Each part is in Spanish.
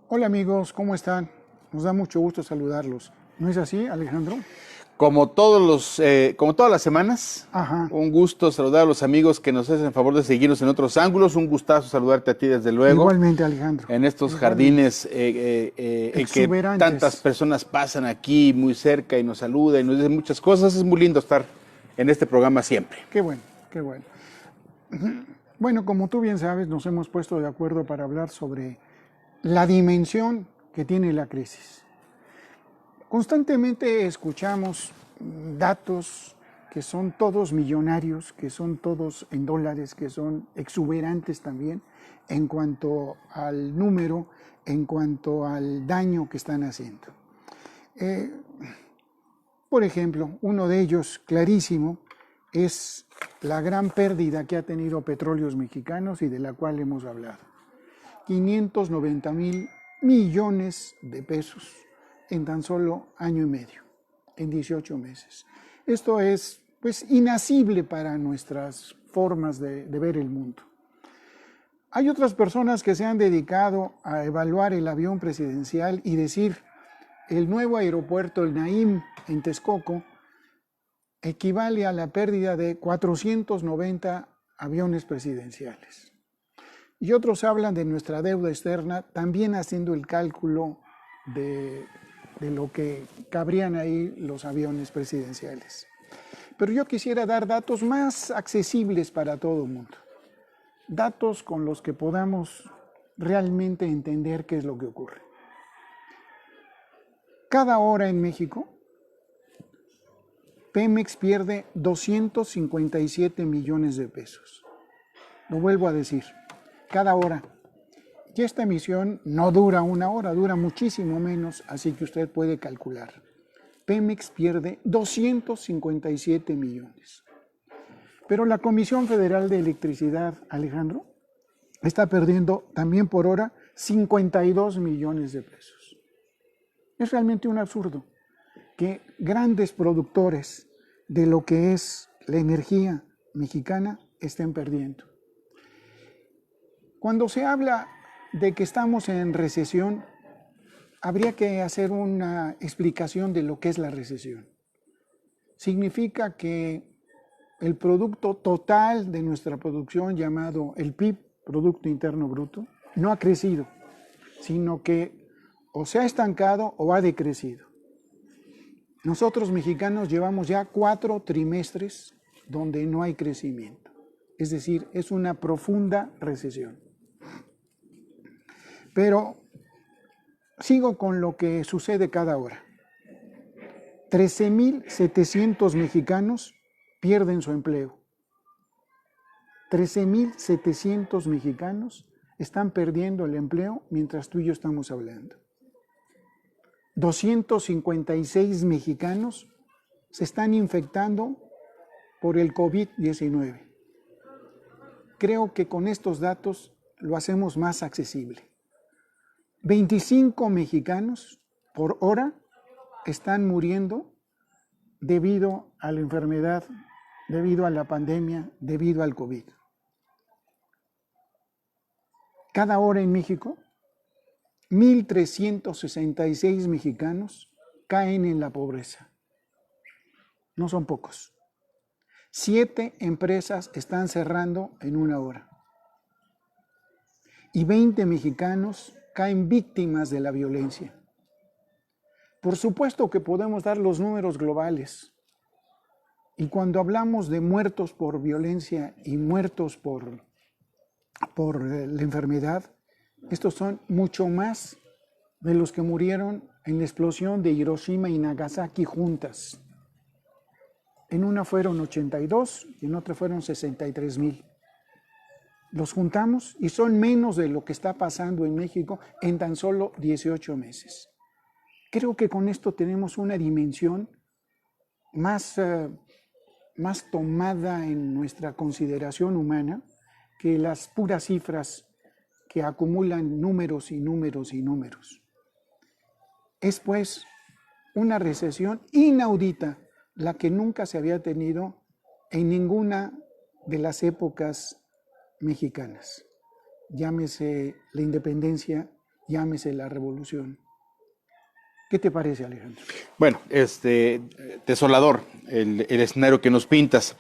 Hola amigos, ¿cómo están? Nos da mucho gusto saludarlos. ¿No es así, Alejandro? Como todas las semanas, Ajá, un gusto saludar a los amigos que nos hacen el favor de seguirnos en otros ángulos. Un gustazo saludarte a ti, desde luego, igualmente Alejandro, en estos igualmente. jardines en que tantas Exuberantes. personas pasan aquí muy cerca y nos saludan y nos dicen muchas cosas. Es muy lindo estar en este programa siempre. Qué bueno, qué bueno. Bueno, como tú bien sabes, nos hemos puesto de acuerdo para hablar sobre la dimensión que tiene la crisis. Constantemente escuchamos datos que son todos millonarios, que son todos en dólares, que son exuberantes también en cuanto al número, en cuanto al daño que están haciendo. Eh, por ejemplo, uno de ellos clarísimo es la gran pérdida que ha tenido Petróleos Mexicanos y de la cual hemos hablado. 590,000 millones de pesos en tan solo año y medio, en 18 meses. Esto es pues inasible para nuestras formas de ver el mundo. Hay otras personas que se han dedicado a evaluar el avión presidencial y decir el nuevo aeropuerto, el Naim en Texcoco, equivale a la pérdida de 490 aviones presidenciales. Y otros hablan de nuestra deuda externa, también haciendo el cálculo de lo que cabrían ahí los aviones presidenciales. Pero yo quisiera dar datos más accesibles para todo el mundo, datos con los que podamos realmente entender qué es lo que ocurre. Cada hora en México, Pemex pierde 257 millones de pesos. Lo vuelvo a decir, cada hora. Y esta emisión no dura una hora, dura muchísimo menos, así que usted puede calcular. Pemex pierde 257 millones. Pero la Comisión Federal de Electricidad, Alejandro, está perdiendo también por hora 52 millones de pesos. Es realmente un absurdo que grandes productores de lo que es la energía mexicana estén perdiendo. Cuando se habla de que estamos en recesión, habría que hacer una explicación de lo que es la recesión. Significa que el producto total de nuestra producción, llamado el PIB, Producto Interno Bruto, no ha crecido, sino que o se ha estancado o ha decrecido. Nosotros mexicanos llevamos ya 4 trimestres donde no hay crecimiento. Es decir, es una profunda recesión. Pero sigo con lo que sucede cada hora. 13,700 mexicanos pierden su empleo. 13,700 mexicanos están perdiendo el empleo mientras tú y yo estamos hablando. 256 mexicanos se están infectando por el COVID-19. Creo que con estos datos lo hacemos más accesible. 25 mexicanos por hora están muriendo debido a la enfermedad, debido a la pandemia, debido al COVID. Cada hora en México, 1,366 mexicanos caen en la pobreza. No son pocos. 7 empresas están cerrando en una hora. Y 20 mexicanos caen víctimas de la violencia. Por supuesto que podemos dar los números globales. Y cuando hablamos de muertos por violencia y muertos por la enfermedad, estos son mucho más de los que murieron en la explosión de Hiroshima y Nagasaki juntas. En una fueron 82 y en otra fueron 63,000. Los juntamos y son menos de lo que está pasando en México en tan solo 18 meses. Creo que con esto tenemos una dimensión más tomada en nuestra consideración humana que las puras cifras que acumulan números y números y números. Es pues una recesión inaudita, la que nunca se había tenido en ninguna de las épocas mexicanas. Llámese la independencia, llámese la revolución. ¿Qué te parece, Alejandro? Bueno, desolador el escenario que nos pintas.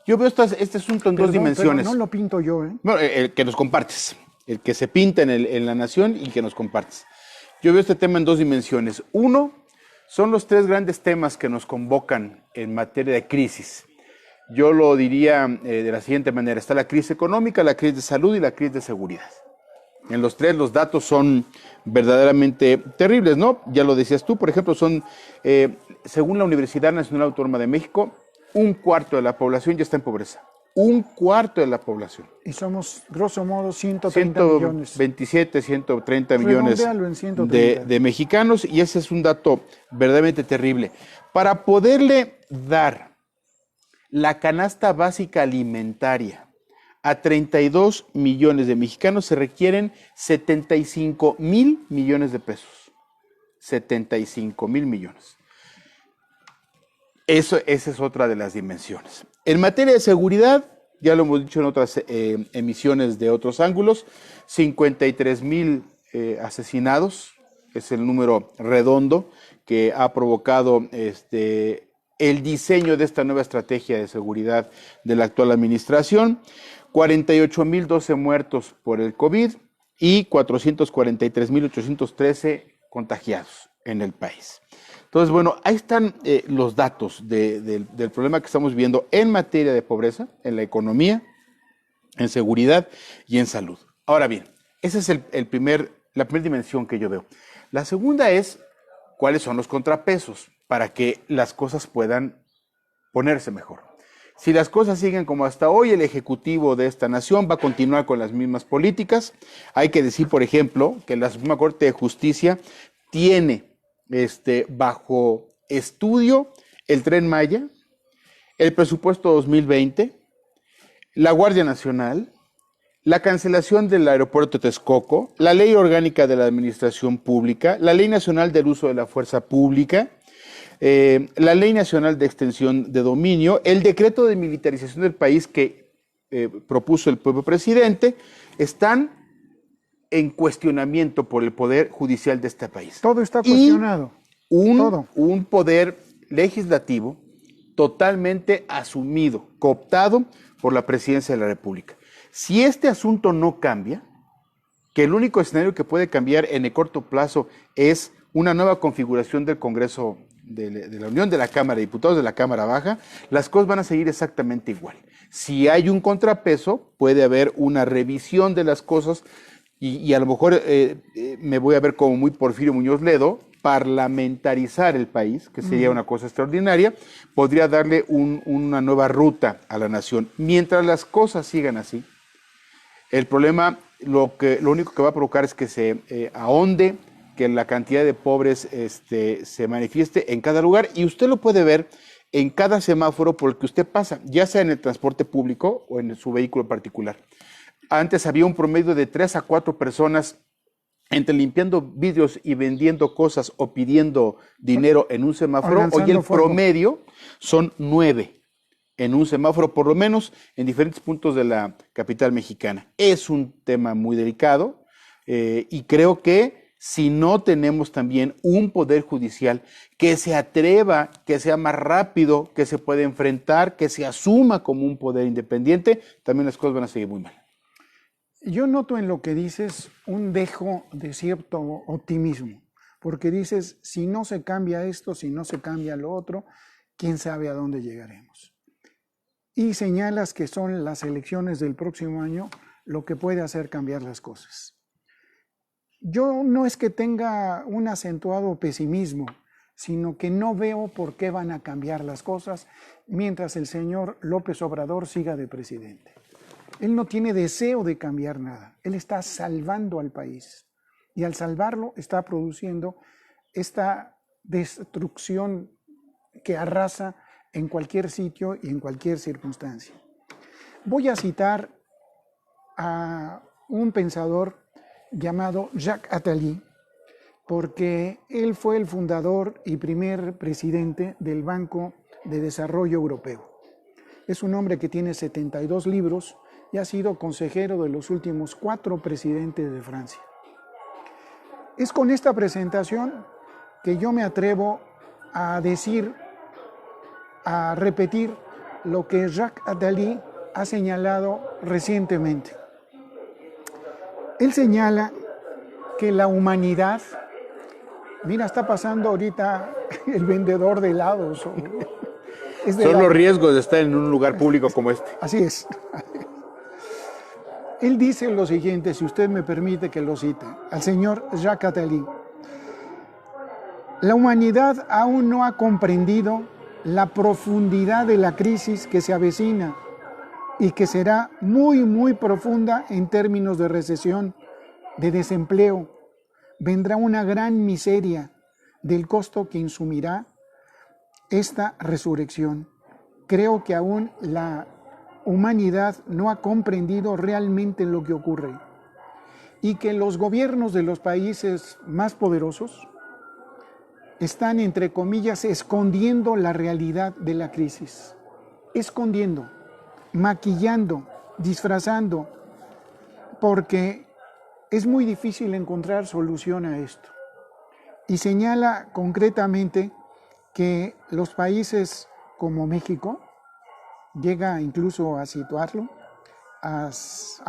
Yo veo este asunto en dos dimensiones. Pero no lo pinto yo, ¿eh? Bueno, el que nos compartes, el que se pinta en la nación y que nos compartes. Yo veo este tema en dos dimensiones. Uno, son los tres grandes temas que nos convocan en materia de crisis. Yo lo diría de la siguiente manera. Está la crisis económica, la crisis de salud y la crisis de seguridad. En los tres los datos son verdaderamente terribles, ¿no? Ya lo decías tú, por ejemplo, son, según la Universidad Nacional Autónoma de México, 1/4 de la población ya está en pobreza. 1/4 de la población. Y somos, grosso modo, 130 millones. 127, 130 millones En 130. de mexicanos, y ese es un dato verdaderamente terrible. Para poderle dar la canasta básica alimentaria a 32 millones de mexicanos se requieren 75,000 millones de pesos. 75,000 millones. Esa es otra de las dimensiones. En materia de seguridad, ya lo hemos dicho en otras emisiones de otros ángulos, 53,000 asesinados, es el número redondo que ha provocado el diseño de esta nueva estrategia de seguridad de la actual administración, 48,012 muertos por el COVID y 443,813 contagiados en el país. Entonces, bueno, ahí están los datos del problema que estamos viendo en materia de pobreza, en la economía, en seguridad y en salud. Ahora bien, esa es la primera dimensión que yo veo. La segunda es cuáles son los contrapesos para que las cosas puedan ponerse mejor. Si las cosas siguen como hasta hoy, el Ejecutivo de esta nación va a continuar con las mismas políticas. Hay que decir, por ejemplo, que la Suprema Corte de Justicia tiene bajo estudio el Tren Maya, el presupuesto 2020, la Guardia Nacional, la cancelación del aeropuerto de Texcoco, la Ley Orgánica de la Administración Pública, la Ley Nacional del Uso de la Fuerza Pública, la Ley Nacional de Extensión de Dominio, el decreto de militarización del país que propuso el propio presidente, están en cuestionamiento por el Poder Judicial de este país. Todo está cuestionado. Un poder legislativo totalmente asumido, cooptado por la Presidencia de la República. Si este asunto no cambia, que el único escenario que puede cambiar en el corto plazo es una nueva configuración del Congreso de la Unión, de la Cámara de Diputados, de la Cámara Baja, las cosas van a seguir exactamente igual. Si hay un contrapeso, puede haber una revisión de las cosas y a lo mejor me voy a ver como muy Porfirio Muñoz Ledo, parlamentarizar el país, que sería una cosa extraordinaria, podría darle una nueva ruta a la nación. Mientras las cosas sigan así, el problema, lo único que va a provocar es que se ahonde, que la cantidad de pobres se manifieste en cada lugar, y usted lo puede ver en cada semáforo por el que usted pasa, ya sea en el transporte público o en su vehículo particular. Antes había un promedio de 3 a 4 personas entre limpiando vidrios y vendiendo cosas o pidiendo dinero en un semáforo. Hoy el promedio son 9 en un semáforo, por lo menos en diferentes puntos de la capital mexicana. Es un tema muy delicado y creo que si no tenemos también un poder judicial que se atreva, que sea más rápido, que se pueda enfrentar, que se asuma como un poder independiente, también las cosas van a seguir muy mal. Yo noto en lo que dices un dejo de cierto optimismo, porque dices, si no se cambia esto, si no se cambia lo otro, quién sabe a dónde llegaremos. Y señalas que son las elecciones del próximo año lo que puede hacer cambiar las cosas. Yo no es que tenga un acentuado pesimismo, sino que no veo por qué van a cambiar las cosas mientras el señor López Obrador siga de presidente. Él no tiene deseo de cambiar nada. Él está salvando al país. Y al salvarlo está produciendo esta destrucción que arrasa en cualquier sitio y en cualquier circunstancia. Voy a citar a un pensador llamado Jacques Attali, porque él fue el fundador y primer presidente del Banco de Desarrollo Europeo. Es un hombre que tiene 72 libros y ha sido consejero de los últimos 4 presidentes de Francia. Es con esta presentación que yo me atrevo a decir, a repetir lo que Jacques Attali ha señalado recientemente. Él señala que la humanidad, mira, está pasando ahorita el vendedor de helados. Son los riesgos de estar en un lugar público como este. Así es. Él dice lo siguiente, si usted me permite que lo cite, al señor Jacques Attali. La humanidad aún no ha comprendido la profundidad de la crisis que se avecina y que será muy, muy profunda en términos de recesión, de desempleo. Vendrá una gran miseria del costo que insumirá esta resurrección. Creo que aún la humanidad no ha comprendido realmente lo que ocurre y que los gobiernos de los países más poderosos están, entre comillas, escondiendo la realidad de la crisis, escondiendo, maquillando, disfrazando, porque es muy difícil encontrar solución a esto. Y señala concretamente que los países como México, llega incluso a situarlo, a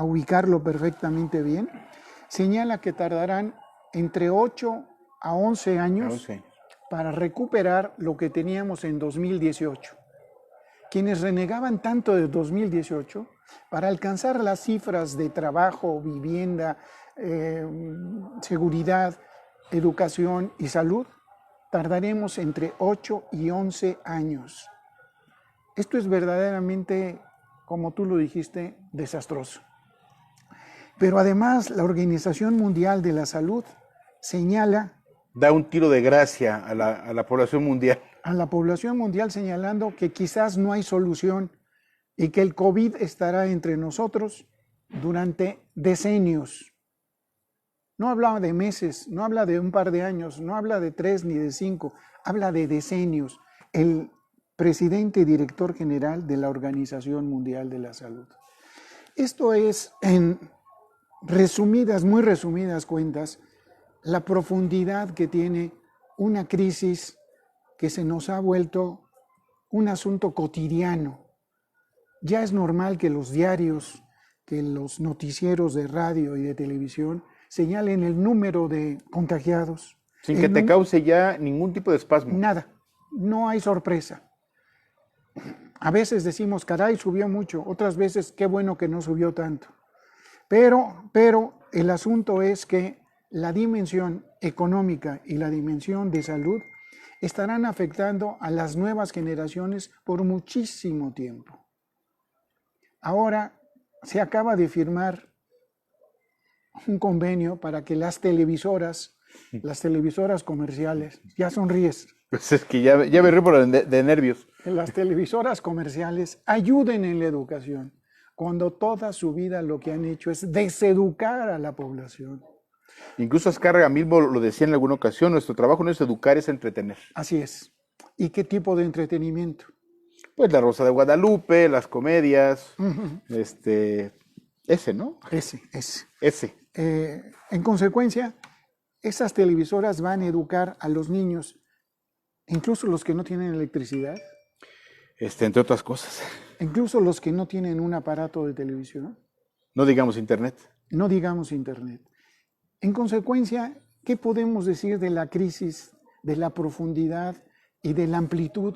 ubicarlo perfectamente bien, señala que tardarán entre 8 a 11 años para recuperar lo que teníamos en 2018. Quienes renegaban tanto de 2018, para alcanzar las cifras de trabajo, vivienda, seguridad, educación y salud, tardaremos entre 8 y 11 años. Esto es verdaderamente, como tú lo dijiste, desastroso. Pero además, la Organización Mundial de la Salud señala... Da un tiro de gracia a la población mundial. A la población mundial, señalando que quizás no hay solución y que el COVID estará entre nosotros durante decenios. No habla de meses, no habla de un par de años, no habla de 3 ni de 5, habla de decenios. El presidente y director general de la Organización Mundial de la Salud. Esto es, en resumidas, muy resumidas cuentas, la profundidad que tiene una crisis que se nos ha vuelto un asunto cotidiano. Ya es normal que los diarios, que los noticieros de radio y de televisión señalen el número de contagiados. Sin que te cause ya ningún tipo de espasmo. Nada, no hay sorpresa. A veces decimos, caray, subió mucho, otras veces, qué bueno que no subió tanto. Pero el asunto es que la dimensión económica y la dimensión de salud estarán afectando a las nuevas generaciones por muchísimo tiempo. Ahora se acaba de firmar un convenio para que las televisoras comerciales, ya sonríes. Pues es que ya me río por de nervios. Las televisoras comerciales ayuden en la educación, cuando toda su vida lo que han hecho es deseducar a la población. Incluso Azcárraga mismo lo decía en alguna ocasión, nuestro trabajo no es educar, es entretener. Así es. ¿Y qué tipo de entretenimiento? Pues La Rosa de Guadalupe, las comedias, ese, ¿no? Ese. En consecuencia, esas televisoras van a educar a los niños, incluso los que no tienen electricidad. Entre otras cosas. Incluso los que no tienen un aparato de televisión. No digamos internet. No digamos internet. En consecuencia, ¿qué podemos decir de la crisis, de la profundidad y de la amplitud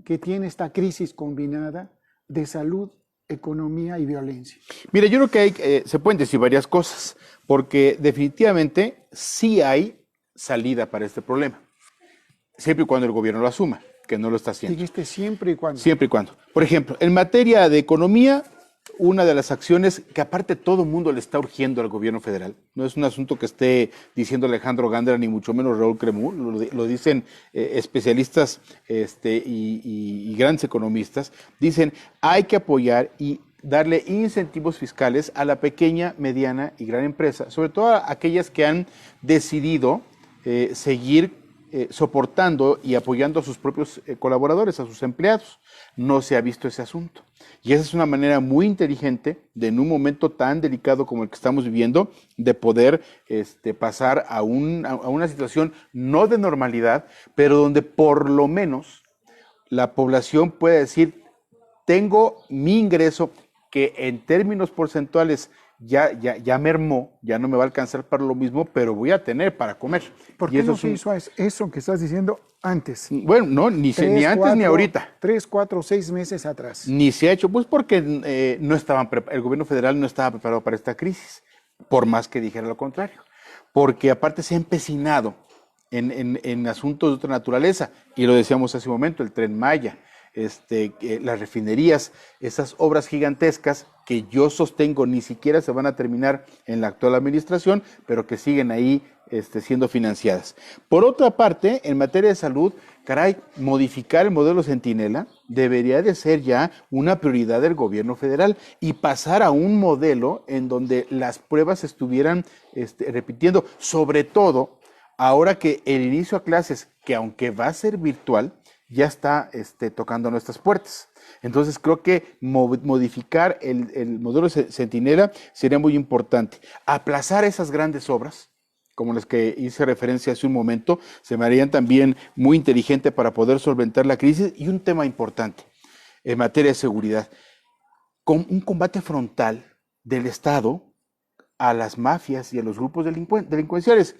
que tiene esta crisis combinada de salud, economía y violencia? Mira, yo creo que se pueden decir varias cosas, porque definitivamente sí hay salida para este problema, siempre y cuando el gobierno lo asuma, que no lo está haciendo. Dijiste siempre y cuando. Siempre y cuando. Por ejemplo, en materia de economía, una de las acciones que aparte todo el mundo le está urgiendo al gobierno federal, no es un asunto que esté diciendo Alejandro Gándara, ni mucho menos Raúl Cremú, lo dicen especialistas y grandes economistas, dicen hay que apoyar y darle incentivos fiscales a la pequeña, mediana y gran empresa, sobre todo a aquellas que han decidido seguir soportando y apoyando a sus propios colaboradores, a sus empleados. No se ha visto ese asunto. Y esa es una manera muy inteligente de, en un momento tan delicado como el que estamos viviendo, de poder pasar a una situación no de normalidad, pero donde por lo menos la población puede decir, tengo mi ingreso que en términos porcentuales ya mermó, ya no me va a alcanzar para lo mismo, pero voy a tener para comer. ¿Por qué no se hizo eso que estás diciendo antes? Bueno, no, ni antes ni ahorita. 3, 4, 6 meses atrás. Ni se ha hecho, pues porque el gobierno federal no estaba preparado para esta crisis, por más que dijera lo contrario. Porque aparte se ha empecinado en asuntos de otra naturaleza, y lo decíamos hace un momento, el Tren Maya, las refinerías, esas obras gigantescas que yo sostengo ni siquiera se van a terminar en la actual administración, pero que siguen ahí siendo financiadas. Por otra parte, en materia de salud, caray, modificar el modelo Centinela debería de ser ya una prioridad del gobierno federal y pasar a un modelo en donde las pruebas estuvieran repitiendo, sobre todo ahora que el inicio a clases, que aunque va a ser virtual, ya está tocando nuestras puertas. Entonces creo que modificar el modelo Centinela sería muy importante. Aplazar esas grandes obras, como las que hice referencia hace un momento, se me harían también muy inteligente para poder solventar la crisis. Y un tema importante en materia de seguridad, con un combate frontal del Estado a las mafias y a los grupos delincuenciales.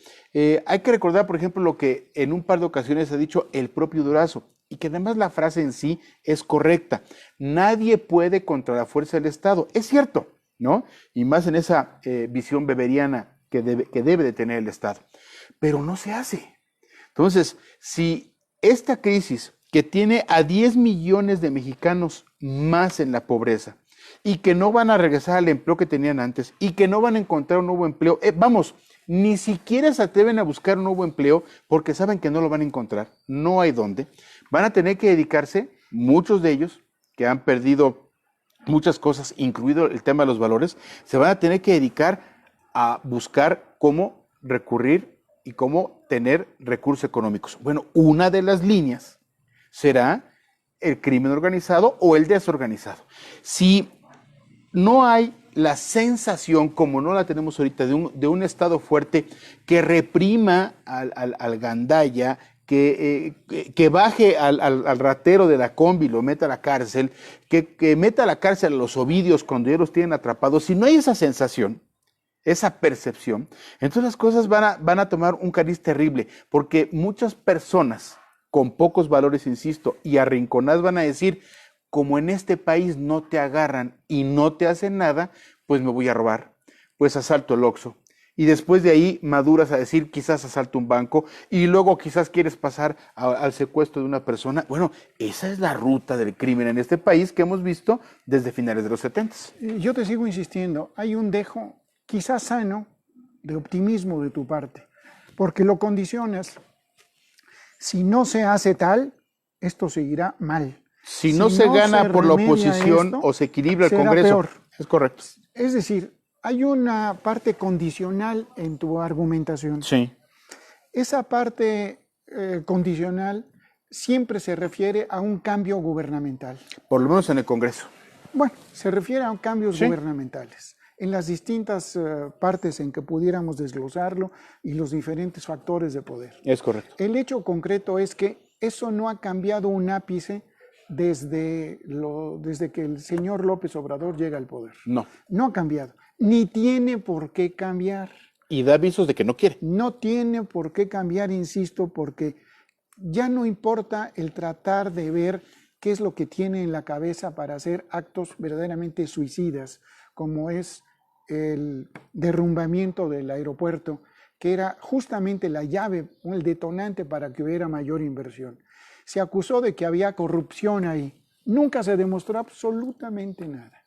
Hay que recordar, por ejemplo, lo que en un par de ocasiones ha dicho el propio Durazo, y que además la frase en sí es correcta. Nadie puede contra la fuerza del Estado. Es cierto, ¿no? Y más en esa visión beberiana que debe de tener el Estado. Pero no se hace. Entonces, si esta crisis que tiene a 10 millones de mexicanos más en la pobreza, y que no van a regresar al empleo que tenían antes, y que no van a encontrar un nuevo empleo, ni siquiera se atreven a buscar un nuevo empleo porque saben que no lo van a encontrar, no hay dónde. Van a tener que dedicarse, muchos de ellos que han perdido muchas cosas, incluido el tema de los valores, se van a tener que dedicar a buscar cómo recurrir y cómo tener recursos económicos. Bueno, una de las líneas será el crimen organizado o el desorganizado. Si no hay la sensación, como no la tenemos ahorita, de un Estado fuerte que reprima al gandalla, que baje al ratero de la combi, lo meta a la cárcel, que meta a la cárcel a los ovidios cuando ya los tienen atrapados, si no hay esa sensación, esa percepción, entonces las cosas van a tomar un cariz terrible, porque muchas personas con pocos valores, insisto, y arrinconadas van a decir, como en este país no te agarran y no te hacen nada, pues me voy a robar, pues asalto el Oxxo. Y después de ahí maduras a decir, quizás asalto un banco, y luego quizás quieres pasar al secuestro de una persona. Bueno, esa es la ruta del crimen en este país que hemos visto desde finales de los 70. Yo te sigo insistiendo, hay un dejo quizás sano de optimismo de tu parte, porque lo condicionas. Si no se hace tal, esto seguirá mal. Si no se gana por la oposición o se equilibra el Congreso, peor. Es correcto. Es decir, hay una parte condicional en tu argumentación. Sí. Esa parte condicional siempre se refiere a un cambio gubernamental. Por lo menos en el Congreso. Bueno, se refiere a cambios gubernamentales. En las distintas partes en que pudiéramos desglosarlo y los diferentes factores de poder. Es correcto. El hecho concreto es que eso no ha cambiado un ápice desde que el señor López Obrador llega al poder. No. No ha cambiado. Ni tiene por qué cambiar. Y da avisos de que no quiere. No tiene por qué cambiar, insisto, porque ya no importa el tratar de ver qué es lo que tiene en la cabeza para hacer actos verdaderamente suicidas, como es el derrumbamiento del aeropuerto, que era justamente la llave, el detonante para que hubiera mayor inversión. Se acusó de que había corrupción ahí. Nunca se demostró absolutamente nada.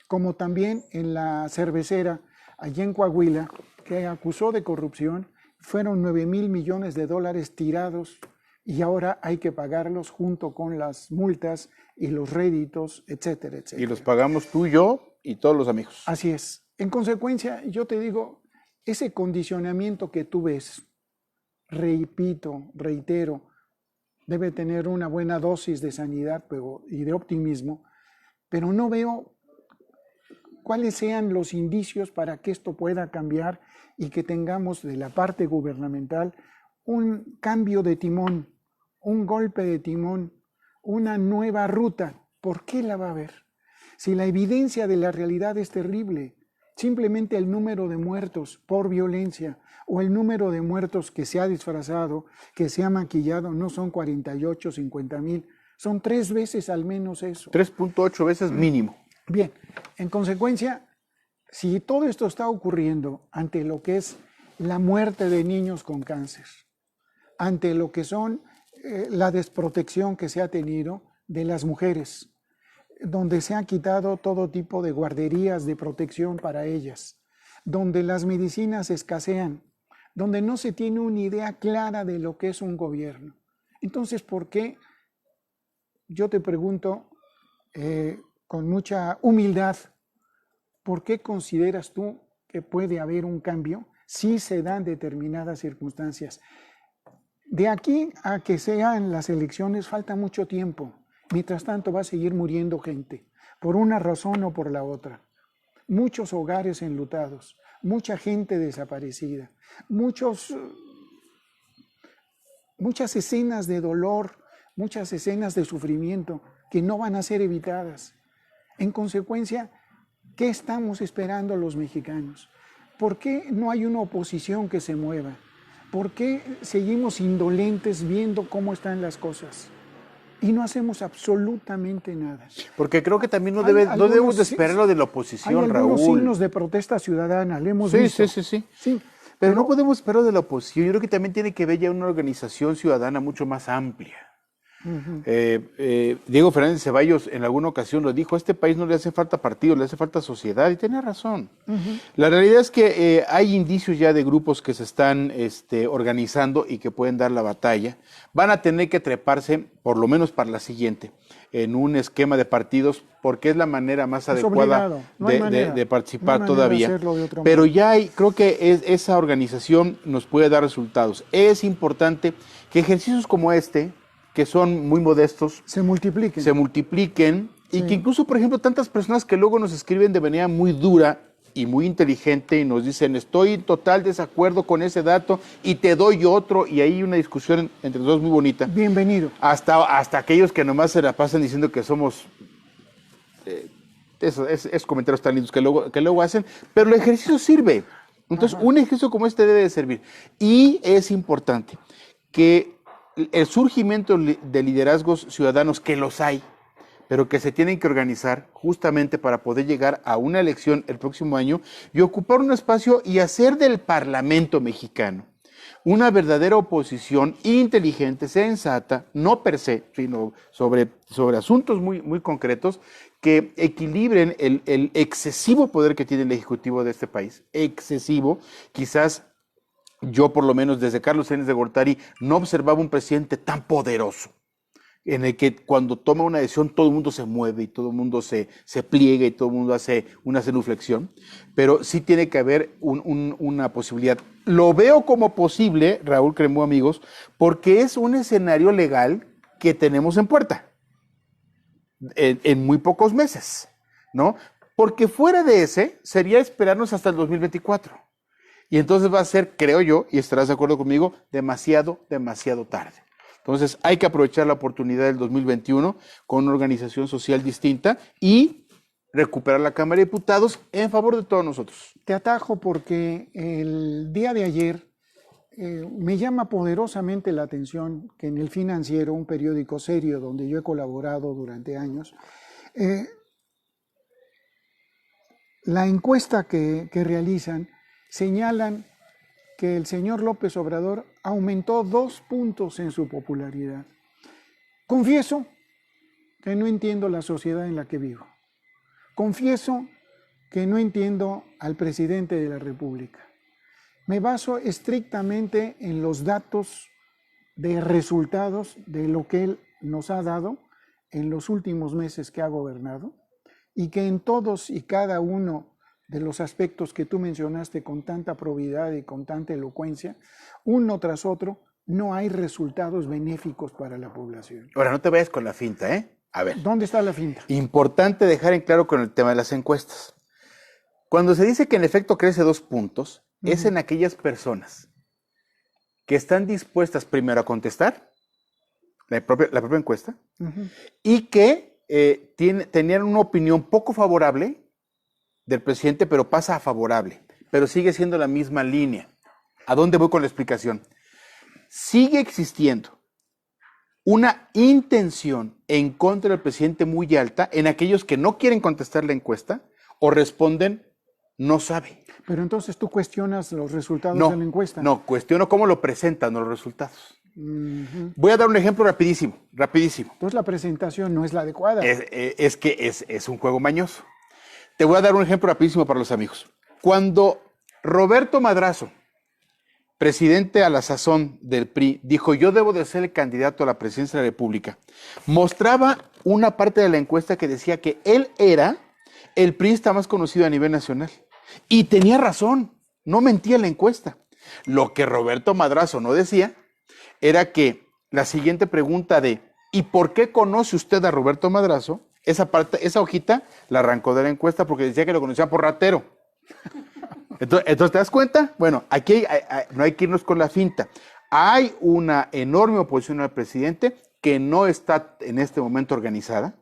Como también en la cervecera, allá en Coahuila, que acusó de corrupción, fueron 9,000 millones de dólares tirados y ahora hay que pagarlos junto con las multas y los réditos, etcétera, etcétera. Y los pagamos tú, yo y todos los amigos. Así es. En consecuencia, yo te digo, ese condicionamiento que tú ves reitero, debe tener una buena dosis de sanidad y de optimismo, pero no veo cuáles sean los indicios para que esto pueda cambiar y que tengamos de la parte gubernamental un cambio de timón, un golpe de timón, una nueva ruta. ¿Por qué la va a haber? Si la evidencia de la realidad es terrible, simplemente el número de muertos por violencia o el número de muertos que se ha disfrazado, que se ha maquillado, no son 48, 50,000, son 3 veces al menos eso. 3.8 veces mínimo. Bien, en consecuencia, si todo esto está ocurriendo ante lo que es la muerte de niños con cáncer, ante lo que son la desprotección que se ha tenido de las mujeres, donde se ha quitado todo tipo de guarderías de protección para ellas, donde las medicinas escasean, donde no se tiene una idea clara de lo que es un gobierno. Entonces, ¿por qué? Yo te pregunto con mucha humildad, ¿por qué consideras tú que puede haber un cambio si se dan determinadas circunstancias? De aquí a que sean las elecciones falta mucho tiempo. Mientras tanto va a seguir muriendo gente, por una razón o por la otra. Muchos hogares enlutados, mucha gente desaparecida, muchas escenas de dolor, muchas escenas de sufrimiento que no van a ser evitadas. En consecuencia, ¿qué estamos esperando los mexicanos? ¿Por qué no hay una oposición que se mueva? ¿Por qué seguimos indolentes viendo cómo están las cosas? Y no hacemos absolutamente nada. Porque creo que también no debemos de esperar lo de la oposición, hay Raúl. Hay signos de protesta ciudadana, le hemos visto. Sí. Pero no podemos esperar de la oposición. Yo creo que también tiene que ver ya una organización ciudadana mucho más amplia. Diego Fernández Ceballos en alguna ocasión lo dijo: a este país no le hace falta partido, le hace falta sociedad, y tiene razón. La realidad es que hay indicios ya de grupos que se están organizando y que pueden dar la batalla. Van a tener que treparse, por lo menos para la siguiente, en un esquema de partidos, porque es la manera más adecuada de participar todavía. Pero ya creo que esa organización nos puede dar resultados. Es importante que ejercicios como este, que son muy modestos, se multipliquen y que incluso, por ejemplo, tantas personas que luego nos escriben de manera muy dura y muy inteligente y nos dicen: estoy en total desacuerdo con ese dato y te doy otro, y hay una discusión entre los dos muy bonita. Bienvenido. Hasta aquellos que nomás se la pasan diciendo que somos... esos comentarios tan lindos que luego hacen, pero el ejercicio sirve. Entonces, un ejercicio como este debe de servir. Y es importante que el surgimiento de liderazgos ciudadanos, que los hay, pero que se tienen que organizar justamente para poder llegar a una elección el próximo año y ocupar un espacio y hacer del Parlamento mexicano una verdadera oposición inteligente, sensata, no per se, sino sobre asuntos muy, muy concretos que equilibren el excesivo poder que tiene el Ejecutivo de este país, excesivo. Quizás yo, por lo menos desde Carlos Salinas de Gortari, no observaba un presidente tan poderoso, en el que cuando toma una decisión todo el mundo se mueve y todo el mundo se pliega y todo el mundo hace una genuflexión, pero sí tiene que haber una posibilidad. Lo veo como posible, Raúl Cremú, amigos, porque es un escenario legal que tenemos en puerta en muy pocos meses, ¿no? Porque fuera de ese sería esperarnos hasta el 2024. Y entonces va a ser, creo yo, y estarás de acuerdo conmigo, demasiado tarde. Entonces hay que aprovechar la oportunidad del 2021 con una organización social distinta y recuperar la Cámara de Diputados en favor de todos nosotros. Te atajo porque el día de ayer me llama poderosamente la atención que en El Financiero, un periódico serio donde yo he colaborado durante años, la encuesta que realizan señalan que el señor López Obrador aumentó 2 puntos en su popularidad. Confieso que no entiendo la sociedad en la que vivo. Confieso que no entiendo al presidente de la República. Me baso estrictamente en los datos de resultados de lo que él nos ha dado en los últimos meses que ha gobernado, y que en todos y cada uno de los aspectos que tú mencionaste con tanta probidad y con tanta elocuencia, uno tras otro, no hay resultados benéficos para la población. Ahora, no te vayas con la finta, ¿eh? A ver. ¿Dónde está la finta? Importante dejar en claro con el tema de las encuestas. Cuando se dice que en efecto crece 2 puntos, es en aquellas personas que están dispuestas primero a contestar la propia encuesta y que tenían una opinión poco favorable del presidente, pero pasa a favorable, pero sigue siendo la misma línea. ¿A dónde voy con la explicación? Sigue existiendo una intención en contra del presidente muy alta en aquellos que no quieren contestar la encuesta o responden no sabe. Pero entonces tú cuestionas los resultados No, de la encuesta. no, cuestiono cómo lo presentan los resultados. Voy a dar un ejemplo rapidísimo. Entonces la presentación no es la adecuada. Es que es un juego mañoso. Te voy a dar un ejemplo rapidísimo para los amigos. Cuando Roberto Madrazo, presidente a la sazón del PRI, dijo yo debo de ser el candidato a la presidencia de la República, mostraba una parte de la encuesta que decía que él era el priista más conocido a nivel nacional. Y tenía razón, no mentía la encuesta. Lo que Roberto Madrazo no decía era que la siguiente pregunta de ¿y por qué conoce usted a Roberto Madrazo? Esa hojita la arrancó de la encuesta porque decía que lo conocía por ratero. Entonces, ¿te das cuenta? Bueno, aquí no hay que irnos con la finta. Hay una enorme oposición al presidente que no está en este momento organizada,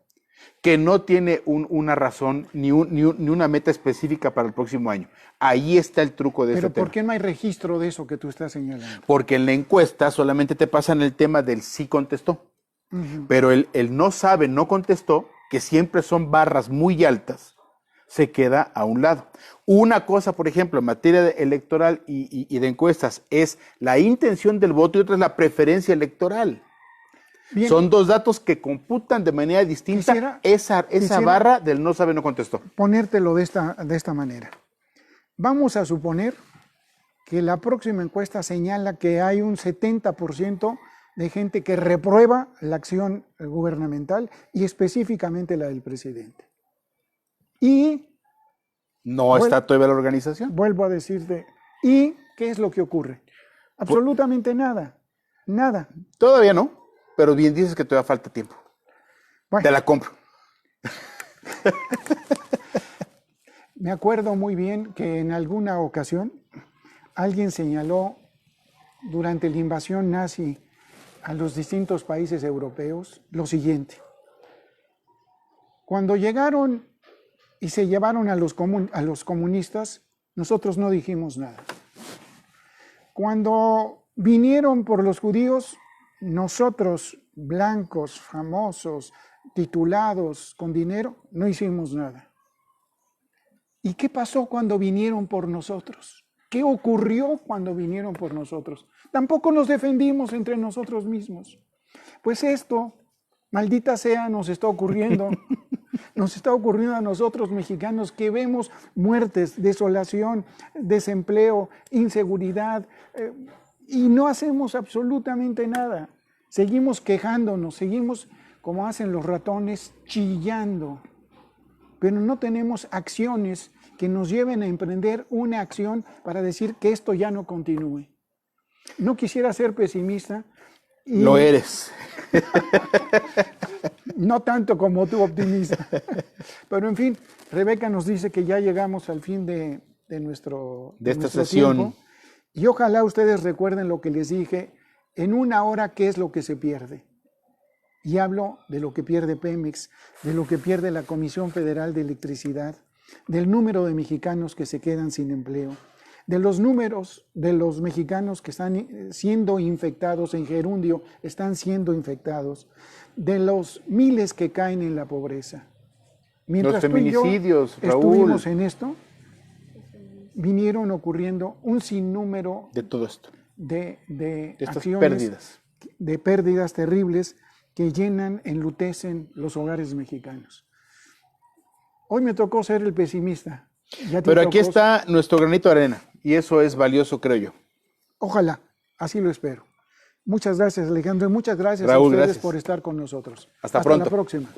que no tiene una razón ni una meta específica para el próximo año. Ahí está el truco de este tema. Pero ¿por qué no hay registro de eso que tú estás señalando? Porque en la encuesta solamente te pasan el tema del sí contestó. Pero el no sabe, no contestó, que siempre son barras muy altas, se queda a un lado. Una cosa, por ejemplo, en materia electoral y de encuestas es la intención del voto y otra es la preferencia electoral. Bien. Son 2 datos que computan de manera distinta esa barra del no sabe, no contestó. Ponértelo de esta manera. Vamos a suponer que la próxima encuesta señala que hay un 70% de gente que reprueba la acción gubernamental y específicamente la del presidente. Y no está todavía la organización. Vuelvo a decirte, ¿y qué es lo que ocurre? Absolutamente nada, nada. Todavía no, pero bien dices que todavía falta tiempo. Bueno. Te la compro. Me acuerdo muy bien que en alguna ocasión alguien señaló durante la invasión nazi a los distintos países europeos lo siguiente. Cuando llegaron y se llevaron a los comunistas, nosotros no dijimos nada. Cuando vinieron por los judíos, nosotros, blancos, famosos, titulados, con dinero, no hicimos nada. ¿Y qué pasó cuando vinieron por nosotros? ¿Qué ocurrió cuando vinieron por nosotros? Tampoco nos defendimos entre nosotros mismos. Pues esto, maldita sea, nos está ocurriendo. Nos está ocurriendo a nosotros mexicanos que vemos muertes, desolación, desempleo, inseguridad, y no hacemos absolutamente nada. Seguimos quejándonos, seguimos, como hacen los ratones, chillando. Pero no tenemos acciones que nos lleven a emprender una acción para decir que esto ya no continúe. No quisiera ser pesimista. Lo eres. No tanto como tú, optimista. Pero en fin, Rebeca nos dice que ya llegamos al fin de esta sesión. Tiempo, y ojalá ustedes recuerden lo que les dije. En 1 hora, ¿qué es lo que se pierde? Y hablo de lo que pierde Pemex, de lo que pierde la Comisión Federal de Electricidad, del número de mexicanos que se quedan sin empleo, de los números de los mexicanos que están siendo infectados en gerundio, están siendo infectados, de los miles que caen en la pobreza. Mientras los feminicidios, tú y yo estuvimos en esto, vinieron ocurriendo un sinnúmero de todo esto, de estas acciones, pérdidas, de pérdidas terribles que llenan, enlutecen los hogares mexicanos. Hoy me tocó ser el pesimista. Pero aquí está nuestro granito de arena y eso es valioso, creo yo. Ojalá, así lo espero. Muchas gracias, Alejandro, y muchas gracias Raúl, a ustedes gracias por estar con nosotros. Hasta pronto. La próxima.